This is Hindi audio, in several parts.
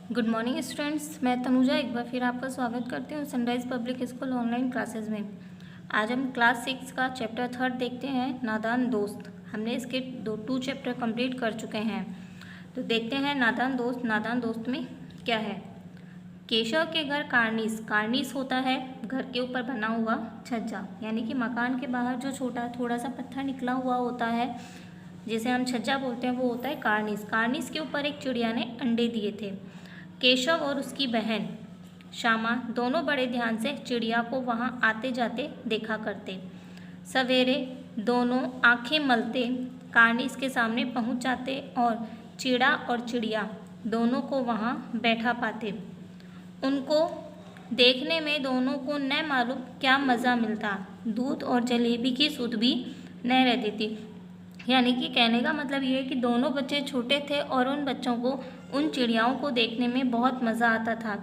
गुड मॉर्निंग स्टूडेंट्स, मैं तनुजा एक बार फिर आपका स्वागत करती हूँ sunrise public school online classes में। आज हम क्लास 6 का चैप्टर 3 देखते हैं, नादान दोस्त। हमने इसके 2 चैप्टर कंप्लीट कर चुके हैं, तो देखते हैं नादान दोस्त में क्या है। केशव के घर कार्निस होता है घर के ऊपर बना हुआ छज्जा, यानी कि मकान के बाहर जो थोड़ा सा पत्थर निकला हुआ होता है, जिसे हम छज्जा बोलते हैं, वो होता है कार्निस के ऊपर एक चिड़िया ने अंडे दिए थे। केशव और उसकी बहन श्यामा दोनों बड़े ध्यान से चिड़िया को वहाँ आते जाते देखा करते। सवेरे दोनों आंखें मलते कार्निस के सामने पहुँच जाते और चिड़ा और चिड़िया दोनों को वहाँ बैठा पाते। उनको देखने में दोनों को न मालूम क्या मज़ा मिलता। दूध और जलेबी की सुध भी न रहती थी। यानी कि कहने का मतलब ये है कि दोनों बच्चे छोटे थे और उन बच्चों को उन चिड़ियाओं को देखने में बहुत मज़ा आता था,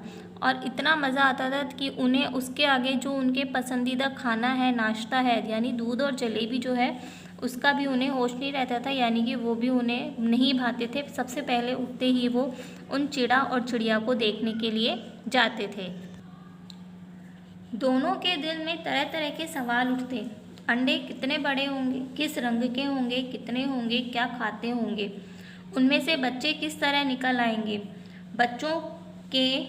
और इतना मज़ा आता था कि उन्हें उसके आगे जो उनके पसंदीदा खाना है, नाश्ता है, यानी दूध और जलेबी जो है, उसका भी उन्हें होश नहीं रहता था, यानी कि वो भी उन्हें नहीं भाते थे। सबसे पहले उठते ही वो उन चिड़ा और चिड़िया को देखने के लिए जाते थे। दोनों के दिल में तरह तरह के सवाल उठते। अंडे कितने बड़े होंगे, किस रंग के होंगे, कितने होंगे, क्या खाते होंगे, उनमें से बच्चे किस तरह निकल आएंगे, बच्चों के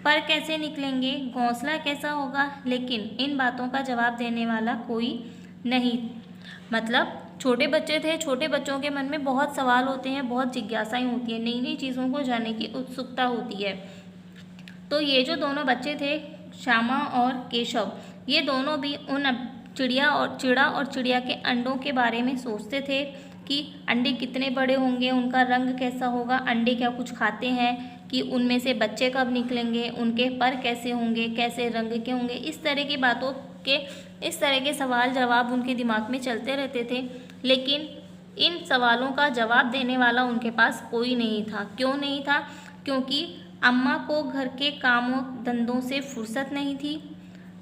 पर कैसे निकलेंगे, घोंसला कैसा होगा। लेकिन इन बातों का जवाब देने वाला कोई नहीं। मतलब छोटे बच्चे थे, छोटे बच्चों के मन में बहुत सवाल होते हैं, बहुत जिज्ञासाएं होती हैं, नई नई चीज़ों को जानने की उत्सुकता होती है। तो ये जो दोनों बच्चे थे, श्यामा और केशव, ये दोनों भी उन चिड़ा और चिड़िया के अंडों के बारे में सोचते थे कि अंडे कितने बड़े होंगे, उनका रंग कैसा होगा, अंडे क्या कुछ खाते हैं, कि उनमें से बच्चे कब निकलेंगे, उनके पर कैसे होंगे, कैसे रंग के होंगे। इस तरह के सवाल जवाब उनके दिमाग में चलते रहते थे। लेकिन इन सवालों का जवाब देने वाला उनके पास कोई नहीं था। क्यों नहीं था? क्योंकि अम्मा को घर के कामों धंधों से फुर्सत नहीं थी,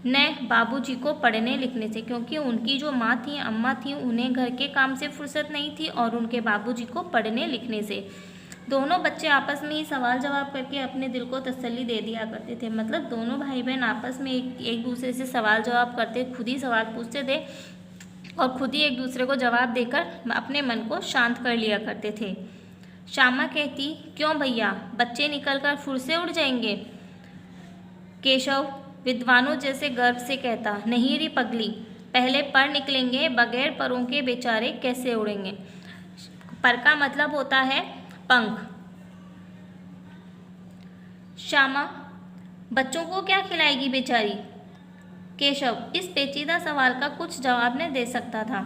न बाबूजी को पढ़ने लिखने से, क्योंकि उनकी जो माँ थी, अम्मा थी, उन्हें घर के काम से फुर्सत नहीं थी और उनके बाबूजी को पढ़ने लिखने से। दोनों बच्चे आपस में ही सवाल जवाब करके अपने दिल को तसल्ली दे दिया करते थे। मतलब दोनों भाई बहन आपस में एक दूसरे से सवाल जवाब करते, खुद ही सवाल पूछते थे और खुद ही एक दूसरे को जवाब देकर अपने मन को शांत कर लिया करते थे। श्यामा कहती, क्यों भैया, बच्चे निकलकर फुर से उड़ जाएंगे? केशव विद्वानों जैसे गर्व से कहता, नहीं री पगली, पहले पर निकलेंगे, बगैर परों के बेचारे कैसे उड़ेंगे। पर का मतलब होता है पंख। श्यामा, बच्चों को क्या खिलाएगी बेचारी? केशव इस पेचीदा सवाल का कुछ जवाब न दे सकता था।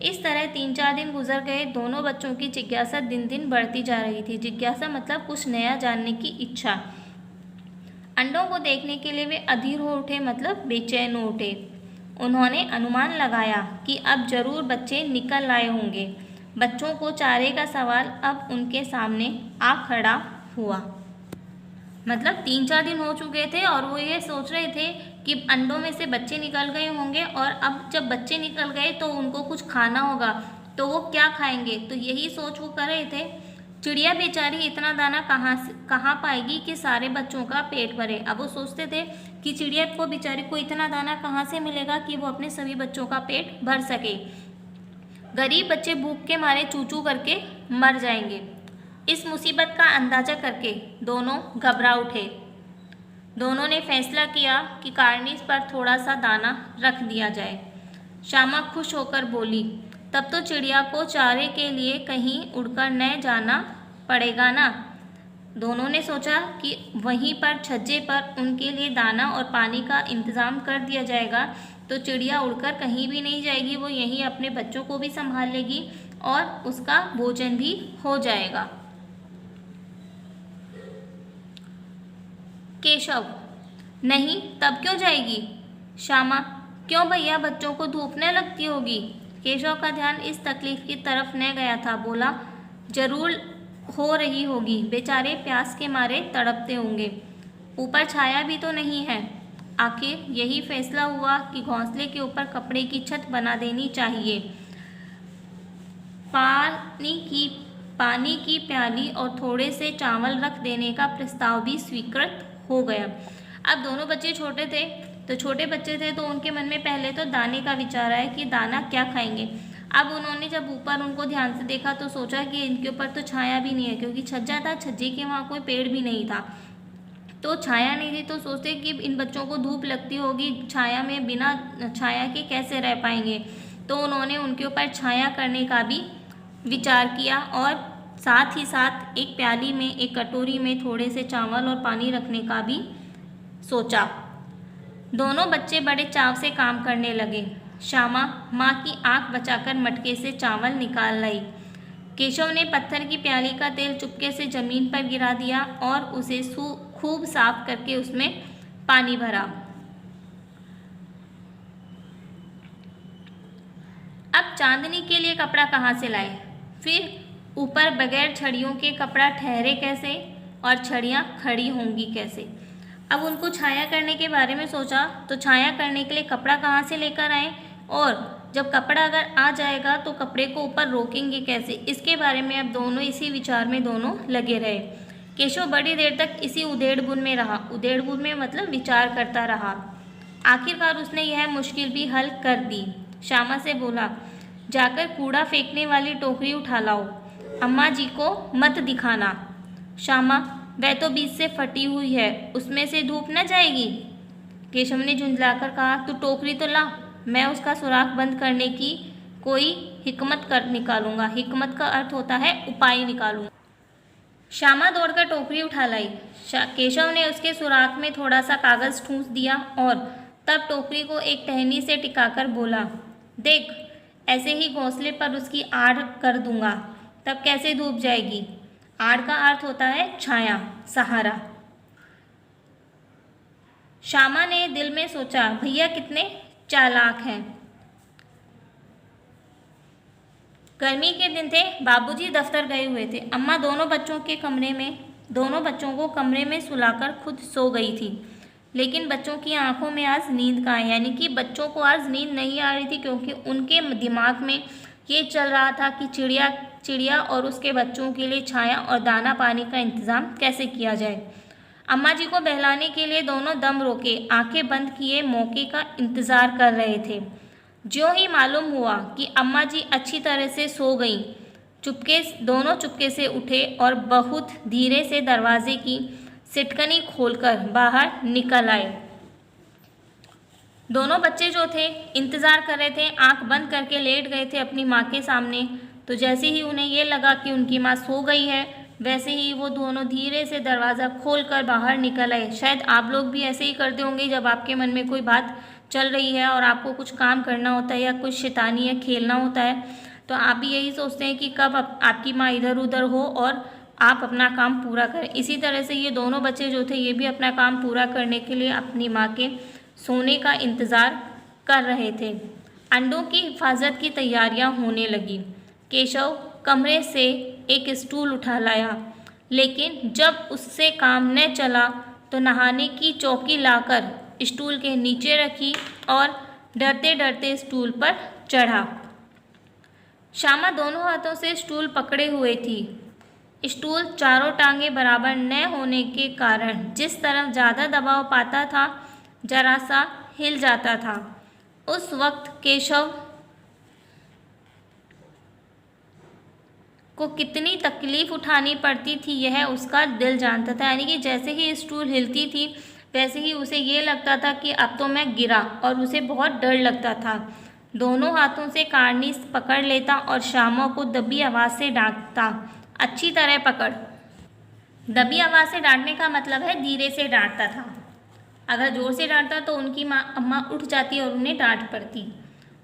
इस तरह 3-4 दिन गुजर गए। दोनों बच्चों की जिज्ञासा दिन दिन बढ़ती जा रही थी। जिज्ञासा मतलब कुछ नया जानने की इच्छा। अंडों को देखने के लिए वे अधीर हो उठे, मतलब बेचैन हो उठे। उन्होंने अनुमान लगाया कि अब जरूर बच्चे निकल आए होंगे। बच्चों को चारे का सवाल अब उनके सामने आ खड़ा हुआ। मतलब 3-4 दिन हो चुके थे और वो ये सोच रहे थे कि अंडों में से बच्चे निकल गए होंगे, और अब जब बच्चे निकल गए तो उनको कुछ खाना होगा, तो वो क्या खाएंगे। तो यही सोच वो कर रहे थे। चिड़िया बेचारी इतना दाना कहाँ पाएगी कि सारे बच्चों का पेट भरे। अब वो सोचते थे कि चिड़िया को बेचारी को इतना दाना कहाँ से मिलेगा कि वो अपने सभी बच्चों का पेट भर सके। गरीब बच्चे भूख के मारे चू चू करके मर जाएंगे। इस मुसीबत का अंदाजा करके दोनों घबरा उठे। दोनों ने फैसला किया कि कार्निस पर थोड़ा सा दाना रख दिया जाए। श्यामा खुश होकर बोली, तब तो चिड़िया को चारे के लिए कहीं उड़कर न जाना पड़ेगा ना। दोनों ने सोचा कि वहीं पर छज्जे पर उनके लिए दाना और पानी का इंतज़ाम कर दिया जाएगा, तो चिड़िया उड़कर कहीं भी नहीं जाएगी, वो यहीं अपने बच्चों को भी संभाल लेगी और उसका भोजन भी हो जाएगा। केशव, नहीं, तब क्यों जाएगी? श्यामा, क्यों भैया, बच्चों को धूप न लगती होगी? केशव का ध्यान इस तकलीफ की तरफ न गया था। बोला, जरूर हो रही होगी, बेचारे प्यास के मारे तड़पते होंगे। ऊपर छाया भी तो नहीं है। आखिर यही फैसला हुआ कि घोंसले के ऊपर कपड़े की छत बना देनी चाहिए। पानी की पानी की प्याली और थोड़े से चावल रख देने का प्रस्ताव भी स्वीकृत हो गया। अब दोनों बच्चे छोटे थे, तो छोटे बच्चे थे तो उनके मन में पहले तो दाने का विचार आया कि दाना क्या खाएंगे। अब उन्होंने जब ऊपर उनको ध्यान से देखा तो सोचा कि इनके ऊपर तो छाया भी नहीं है, क्योंकि छज्जा था, छज्जे के वहाँ कोई पेड़ भी नहीं था, तो छाया नहीं थी। तो सोचते कि इन बच्चों को धूप लगती होगी, छाया में बिना छाया के कैसे रह पाएंगे। तो उन्होंने उनके ऊपर छाया करने का भी विचार किया और साथ ही साथ एक प्याली में, एक कटोरी में थोड़े से चावल और पानी रखने का भी सोचा। दोनों बच्चे बड़े चाव से काम करने लगे। श्यामा माँ की आंख बचाकर मटके से चावल निकाल लाई। केशव ने पत्थर की प्याली का तेल चुपके से जमीन पर गिरा दिया और उसे खूब साफ करके उसमें पानी भरा। अब चांदनी के लिए कपड़ा कहाँ से लाए? फिर ऊपर बगैर छड़ियों के कपड़ा ठहरे कैसे और छड़ियाँ खड़ी होंगी कैसे? अब उनको छाया करने के बारे में सोचा, तो छाया करने के लिए कपड़ा कहाँ से लेकर आए, और जब कपड़ा अगर आ जाएगा तो कपड़े को ऊपर रोकेंगे कैसे? इसके बारे में अब दोनों इसी विचार में दोनों लगे रहे। केशव बड़ी देर तक इसी उधेड़-बुन में रहा। उधेड़-बुन में मतलब विचार करता रहा। आखिरकार उसने यह मुश्किल भी हल कर दी। श्यामा से बोला, जाकर कूड़ा फेंकने वाली टोकरी उठा लाओ, अम्मा जी को मत दिखाना। श्यामा, वह तो बीच से फटी हुई है, उसमें से धूप न जाएगी। केशव ने झुंझलाकर कहा, तू टोकरी तो ला, मैं उसका सुराख बंद करने की कोई हिकमत कर निकालूंगा। हिकमत का अर्थ होता है उपाय निकालूंगा। श्यामा दौड़कर टोकरी उठा लाई। केशव ने उसके सुराख में थोड़ा सा कागज ठूंस दिया और तब टोकरी को एक टहनी से टिकाकर बोला, देख, ऐसे ही घोंसले पर उसकी आड़ कर दूंगा, तब कैसे धूप जाएगी। आड़ का अर्थ होता है छाया, सहारा। श्यामा ने दिल में सोचा, भैया कितने चालाक हैं। गर्मी के दिन थे, बाबूजी दफ्तर गए हुए थे। अम्मा दोनों बच्चों को कमरे में सुलाकर खुद सो गई थी। लेकिन बच्चों की आंखों में आज नींद कहाँ है, यानी कि बच्चों को आज नींद नहीं आ रही थी, क्योंकि उनके दिमाग में ये चल रहा था कि चिड़िया और उसके बच्चों के लिए छाया और दाना पानी का इंतज़ाम कैसे किया जाए। अम्मा जी को बहलाने के लिए दोनों दम रोके, आंखें बंद किए मौके का इंतज़ार कर रहे थे। ज्यों ही मालूम हुआ कि अम्मा जी अच्छी तरह से सो गईं, दोनों चुपके से उठे और बहुत धीरे से दरवाजे की सिटकनी खोलकर बाहर निकल आए। दोनों बच्चे जो थे इंतज़ार कर रहे थे, आंख बंद करके लेट गए थे अपनी माँ के सामने। तो जैसे ही उन्हें ये लगा कि उनकी माँ सो गई है, वैसे ही वो दोनों धीरे से दरवाज़ा खोलकर बाहर निकल आए। शायद आप लोग भी ऐसे ही करते होंगे, जब आपके मन में कोई बात चल रही है और आपको कुछ काम करना होता है या कुछ शैतानी या खेलना होता है, तो आप भी यही सोचते हैं कि कब आपकी माँ इधर उधर हो और आप अपना काम पूरा करें। इसी तरह से ये दोनों बच्चे जो थे, ये भी अपना काम पूरा करने के लिए अपनी माँ के सोने का इंतज़ार कर रहे थे। अंडों की हिफाजत की तैयारियां होने लगी। केशव कमरे से एक स्टूल उठा लाया, लेकिन जब उससे काम न चला तो नहाने की चौकी लाकर स्टूल के नीचे रखी और डरते डरते स्टूल पर चढ़ा। श्यामा दोनों हाथों से स्टूल पकड़े हुए थी। स्टूल चारों टांगें बराबर न होने के कारण जिस तरफ ज़्यादा दबाव पाता था, जरा सा हिल जाता था। उस वक्त केशव को कितनी तकलीफ उठानी पड़ती थी, यह उसका दिल जानता था। यानी कि जैसे ही स्टूल हिलती थी, वैसे ही उसे ये लगता था कि अब तो मैं गिरा, और उसे बहुत डर लगता था। दोनों हाथों से कार्निस पकड़ लेता और श्यामा को दबी आवाज़ से डांटता, अच्छी तरह पकड़। दबी आवाज़ से डांटने का मतलब है धीरे से डांटता था। अगर जोर से डांटता तो उनकी अम्मा उठ जाती और उन्हें डांट पड़ती,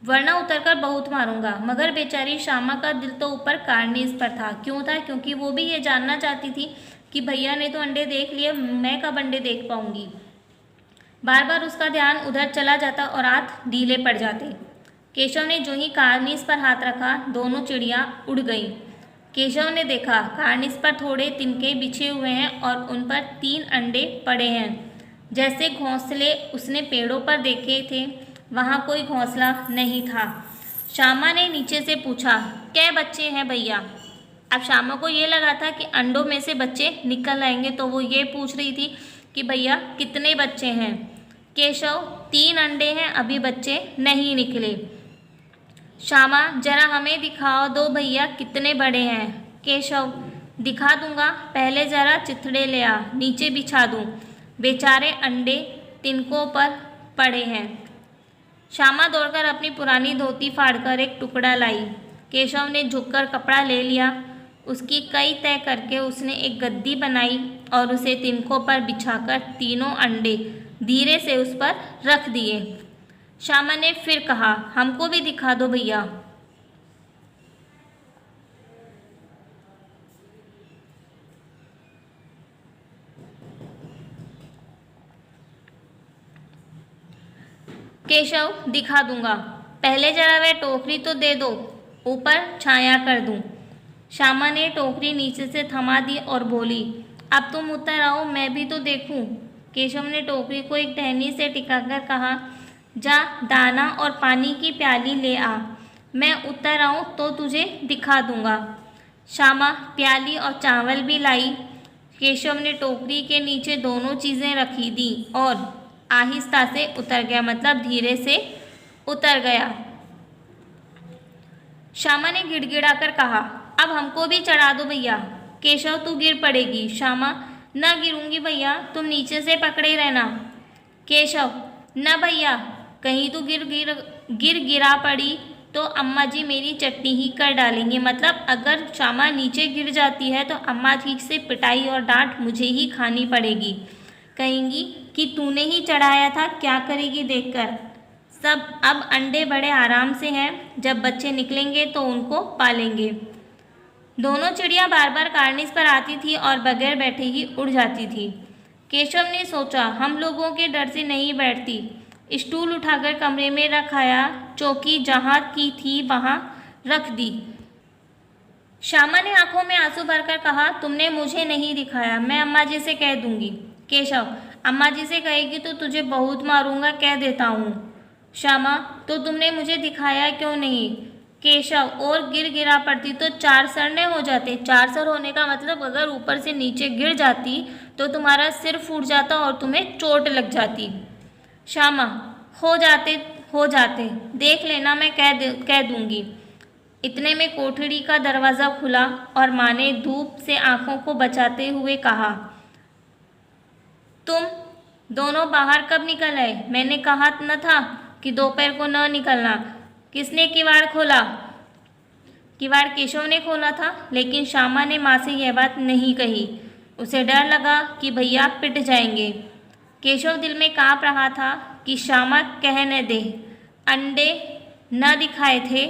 वरना उतरकर बहुत मारूंगा। मगर बेचारी श्यामा का दिल तो ऊपर कार्निस पर था। क्यों था? क्योंकि वो भी ये जानना चाहती थी कि भैया ने तो अंडे देख लिए, मैं कब अंडे देख पाऊंगी। बार बार उसका ध्यान उधर चला जाता और हाथ ढीले पड़ जाते। केशव ने जो ही कार्निस पर हाथ रखा, दोनों चिड़ियाँ उड़ गईं। केशव ने देखा कार्निस पर थोड़े तिनके बिछे हुए हैं और उन पर 3 अंडे पड़े हैं। जैसे घोंसले उसने पेड़ों पर देखे थे, वहाँ कोई घोंसला नहीं था। श्यामा ने नीचे से पूछा, कै बच्चे हैं भैया? अब श्यामा को ये लगा था कि अंडों में से बच्चे निकल आएंगे, तो वो ये पूछ रही थी कि भैया कितने बच्चे हैं। केशव 3 अंडे हैं, अभी बच्चे नहीं निकले। श्यामा जरा हमें दिखाओ दो भैया कितने बड़े हैं। केशव दिखा दूंगा, पहले जरा चिथड़े ले आ, नीचे बिछा दूं, बेचारे अंडे तिनकों पर पड़े हैं। श्यामा दौड़कर अपनी पुरानी धोती फाड़कर एक टुकड़ा लाई। केशव ने झुककर कपड़ा ले लिया, उसकी कई तय करके उसने एक गद्दी बनाई और उसे तिनकों पर बिछाकर तीनों अंडे धीरे से उस पर रख दिए। श्यामा ने फिर कहा, हमको भी दिखा दो भैया। केशव दिखा दूंगा, पहले जरा वह टोकरी तो दे दो, ऊपर छाया कर दूं। श्यामा ने टोकरी नीचे से थमा दी और बोली, अब तुम उतर आओ, मैं भी तो देखूं। केशव ने टोकरी को एक टहनी से टिकाकर कहा, जा दाना और पानी की प्याली ले आ, मैं उतर आऊं तो तुझे दिखा दूंगा। श्यामा प्याली और चावल भी लाई। केशव ने टोकरी के नीचे दोनों चीज़ें रखी दी और आहिस्ता से उतर गया, मतलब धीरे से उतर गया। श्यामा ने गिड़गिड़ाकर कहा, अब हमको भी चढ़ा दो भैया। केशव तू गिर पड़ेगी। श्यामा न गिरूंगी भैया, तुम नीचे से पकड़े रहना। केशव न भैया, कहीं तू गिरा पड़ी तो अम्मा जी मेरी चटनी ही कर डालेंगे, मतलब अगर श्यामा नीचे गिर जाती है तो अम्मा जी से पिटाई और डांट मुझे ही खानी पड़ेगी, कहेंगी कि तूने ही चढ़ाया था, क्या करेगी देखकर। सब अब अंडे बड़े आराम से हैं, जब बच्चे निकलेंगे तो उनको पालेंगे। दोनों चिड़िया बार बार कार्निस पर आती थी और बगैर बैठे ही उड़ जाती थी। केशव ने सोचा, हम लोगों के डर से नहीं बैठती। स्टूल उठाकर कमरे में रख आया, चौकी जहाँ की थी वहाँ रख दी। श्यामा ने आंखों में आंसू भरकर कहा, तुमने मुझे नहीं दिखाया, मैं अम्मा जी से कह दूंगी। केशव अम्मा जी से कहेगी तो तुझे बहुत मारूंगा, कह देता हूँ। श्यामा तो तुमने मुझे दिखाया क्यों नहीं। केशव और गिरा पड़ती तो 4 सरने हो जाते। 4 सर होने का मतलब अगर ऊपर से नीचे गिर जाती तो तुम्हारा सिर फूट जाता और तुम्हें चोट लग जाती। श्यामा हो जाते, देख लेना, मैं कह दूंगी। इतने में कोठड़ी का दरवाज़ा खुला और माँ ने धूप से आंखों को बचाते हुए कहा, तुम दोनों बाहर कब निकल आए? मैंने कहा न था कि दोपहर को न निकलना। किसने किवाड़ खोला? किवाड़ केशव ने खोला था, लेकिन श्यामा ने माँ से यह बात नहीं कही। उसे डर लगा कि भैया पिट जाएंगे। केशव दिल में काँप रहा था कि श्यामा कह न दे अंडे न दिखाए थे।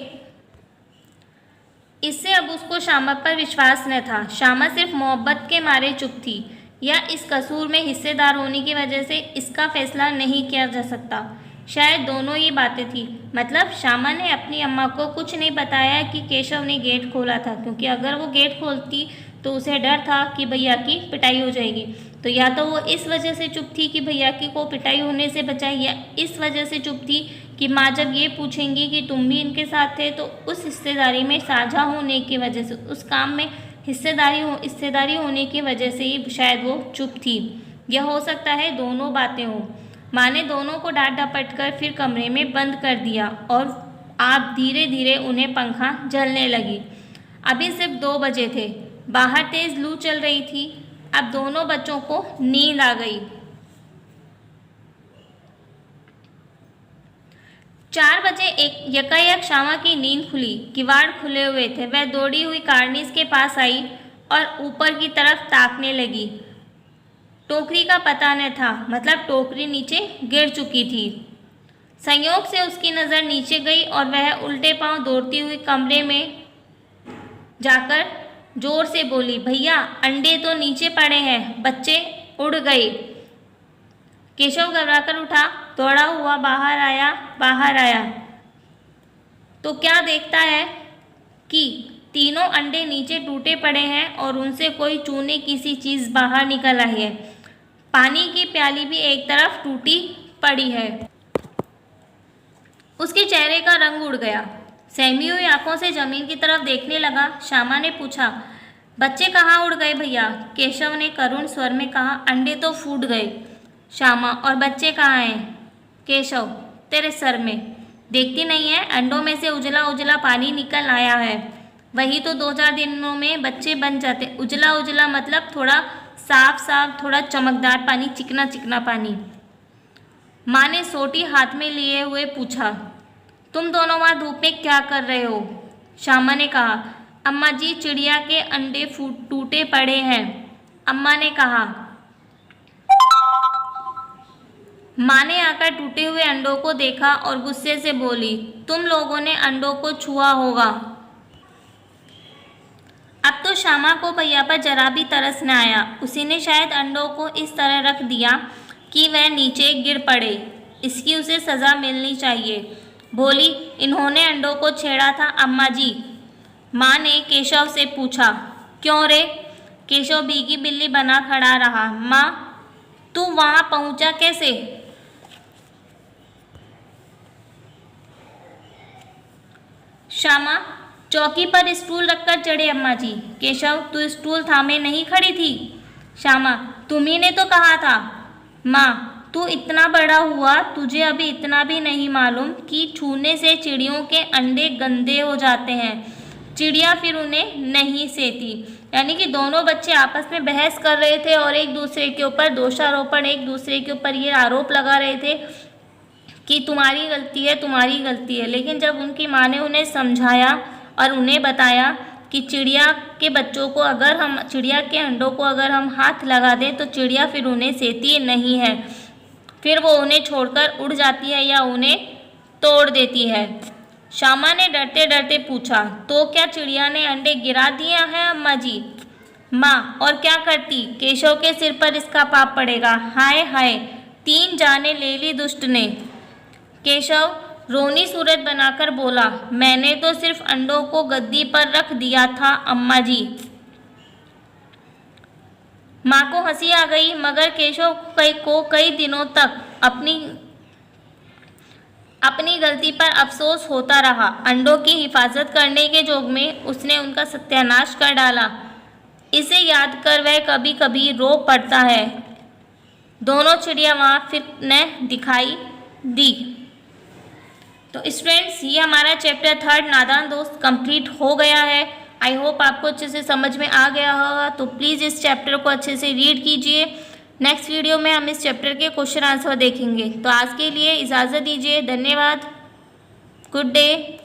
इससे अब उसको श्यामा पर विश्वास न था। श्यामा सिर्फ मोहब्बत के मारे चुप थी, या इस कसूर में हिस्सेदार होने की वजह से इसका फैसला नहीं किया जा सकता। शायद दोनों ही बातें थी। मतलब श्यामा ने अपनी अम्मा को कुछ नहीं बताया कि केशव ने गेट खोला था, क्योंकि अगर वो गेट खोलती तो उसे डर था कि भैया की पिटाई हो जाएगी। तो या तो वो इस वजह से चुप थी कि भैया की को पिटाई होने से बचाए, या इस वजह से चुप थी कि माँ जब ये पूछेंगी कि तुम भी इनके साथ थे तो उस हिस्सेदारी में साझा होने की वजह से, उस काम में हिस्सेदारी होने की वजह से ही शायद वो चुप थी। यह हो सकता है दोनों बातें हों। माँ ने दोनों को डांट डपट कर फिर कमरे में बंद कर दिया और आप धीरे धीरे उन्हें पंखा झलने लगी। अभी सिर्फ 2 बजे थे, बाहर तेज लू चल रही थी। अब दोनों बच्चों को नींद आ गई। 4 बजे यकायक श्यामा की नींद खुली। किवाड़ खुले हुए थे। वह दौड़ी हुई कार्निस के पास आई और ऊपर की तरफ ताकने लगी। टोकरी का पता न था, मतलब टोकरी नीचे गिर चुकी थी। संयोग से उसकी नज़र नीचे गई और वह उल्टे पांव दौड़ती हुई कमरे में जाकर जोर से बोली, भैया अंडे तो नीचे पड़े हैं, बच्चे उड़ गए। केशव घबराकर उठा, दौड़ा हुआ बाहर आया तो क्या देखता है कि तीनों अंडे नीचे टूटे पड़े हैं और उनसे कोई चूने की सी चीज़ बाहर निकल आई है। पानी की प्याली भी एक तरफ टूटी पड़ी है। उसके चेहरे का रंग उड़ गया। सहमी हुई आंखों से जमीन की तरफ देखने लगा। श्यामा ने पूछा, बच्चे कहाँ उड़ गए भैया? केशव ने करुण स्वर में कहा, अंडे तो फूट गए। श्यामा, और बच्चे कहाँ हैं? केशव, तेरे सर में देखती नहीं है, अंडों में से उजला उजला पानी निकल आया है। वही तो 2-4 दिनों में बच्चे बन जाते। उजला उजला मतलब थोड़ा साफ साफ, थोड़ा चमकदार पानी, चिकना चिकना पानी। माँ ने सोटी हाथ में लिए हुए पूछा, तुम दोनों वहाँ धूप में क्या कर रहे हो? श्यामा ने कहा, अम्मा जी, चिड़िया के अंडे टूटे पड़े हैं। अम्मा ने कहा। माँ ने आकर टूटे हुए अंडों को देखा और गुस्से से बोली, तुम लोगों ने अंडों को छुआ होगा। अब तो श्यामा को भैया पर जरा भी तरस न आया। उसी ने शायद अंडों को इस तरह रख दिया कि वह नीचे गिर पड़े। इसकी उसे सज़ा मिलनी चाहिए। बोली, इन्होंने अंडों को छेड़ा था अम्मा जी। माँ ने केशव से पूछा, क्यों रे? केशव भीगी बिल्ली बना खड़ा रहा। माँ, तू वहाँ पहुँचा कैसे? श्यामा, चौकी पर स्टूल रखकर चढ़े अम्मा जी। केशव, तू स्टूल थामे नहीं खड़ी थी? श्यामा, तुम्ही ने तो कहा था। माँ, तू इतना बड़ा हुआ, तुझे अभी इतना भी नहीं मालूम कि छूने से चिड़ियों के अंडे गंदे हो जाते हैं। चिड़िया फिर उन्हें नहीं सेती। यानी कि दोनों बच्चे आपस में बहस कर रहे थे और एक दूसरे के ऊपर दोषारोपण, एक दूसरे के ऊपर ये आरोप लगा रहे थे कि तुम्हारी गलती है, तुम्हारी गलती है। लेकिन जब उनकी माँ ने उन्हें समझाया और उन्हें बताया कि चिड़िया के बच्चों को अगर हम, चिड़िया के अंडों को अगर हम हाथ लगा दें तो चिड़िया फिर उन्हें सेती नहीं है, फिर वो उन्हें छोड़कर उड़ जाती है या उन्हें तोड़ देती है। श्यामा ने डरते डरते पूछा, तो क्या चिड़िया ने अंडे गिरा दिए हैं अम्मा जी? माँ, और क्या करती? केशव के सिर पर इसका पाप पड़ेगा। हाय हाय, 3 जाने ले ली दुष्ट ने। केशव रोनी सूरत बनाकर बोला, मैंने तो सिर्फ अंडों को गद्दी पर रख दिया था अम्मा जी। माँ को हंसी आ गई, मगर केशव को कई दिनों तक अपनी गलती पर अफसोस होता रहा। अंडों की हिफाजत करने के जोग में उसने उनका सत्यानाश कर डाला। इसे याद कर वह कभी कभी रो पड़ता है। दोनों चिड़िया वहाँ फिर न दिखाई दी। तो स्टूडेंट्स, ये हमारा चैप्टर 3 नादान दोस्त कंप्लीट हो गया है। आई होप आपको अच्छे से समझ में आ गया होगा। तो प्लीज़ इस चैप्टर को अच्छे से रीड कीजिए। नेक्स्ट वीडियो में हम इस चैप्टर के क्वेश्चन आंसर देखेंगे। तो आज के लिए इजाज़त दीजिए। धन्यवाद। Good day.